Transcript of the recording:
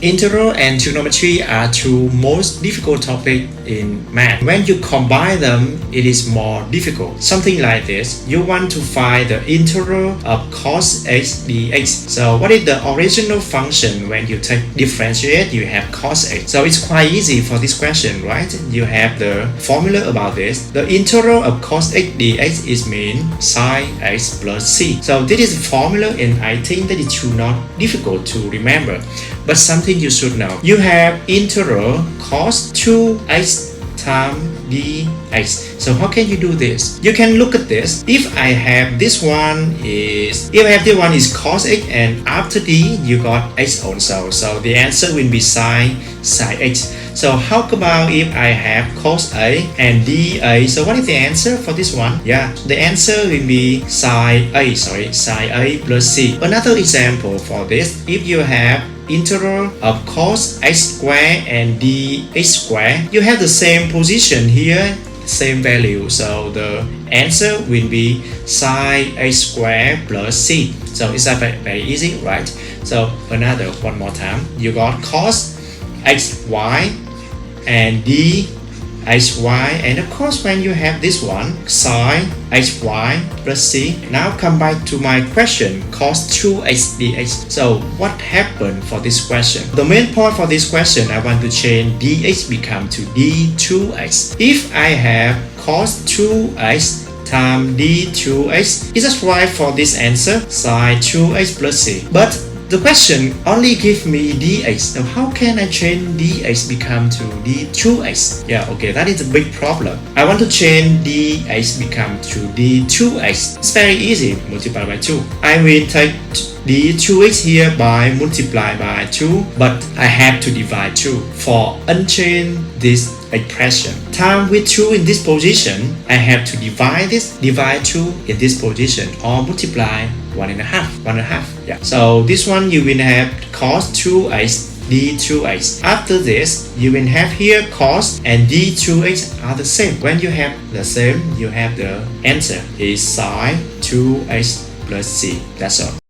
Integral and trigonometry are two most difficult topics in math. When you combine them, it is more difficult. Something like this. You want to find the integral of cos x dx. So what is the original function when you take differentiate? You have cos x. So it's quite easy for this question, right? You have the formula about this. The integral of cos x dx is mean sin x plus c. So this is the formula, and I think that it should not difficult to remember. But something you should know. You have integral cos 2x times dx. So how can you do this? You can look at this. If I have this one is cos x, and after d you got x also. So the answer will be sin x. So how about if I have cos a and dA? So what is the answer for this one? Yeah, the answer will be sin a plus c. Another example for this, if you have integral of cos x squared and dx squared, you have the same position here, same value. So the answer will be sin x squared plus c. So it's very easy, right? So one more time, you got cos xy and dxy, and of course when you have this one sin xy plus c. Now come back to my question, cos 2x dx. So what happened for this question? The main point for this question, I want to change dx become to d2x. If I have cos 2x times d2x, is that right for this answer? Sin 2x plus c. But the question only give me dx. Now how can I change dx become to d2x? Yeah, okay, that is a big problem. I want to change dx become to d2x. It's very easy, multiply by 2. I will take d2x here by multiply by 2, but I have to divide 2 for unchange this expression. Time with 2 in this position, I have to divide 2 in this position, or multiply 1.5. Yeah. So this one you will have cos 2x d2x. After this, you will have here cos and d2x are the same. When you have the same, you have the answer is sin 2x plus c. That's all.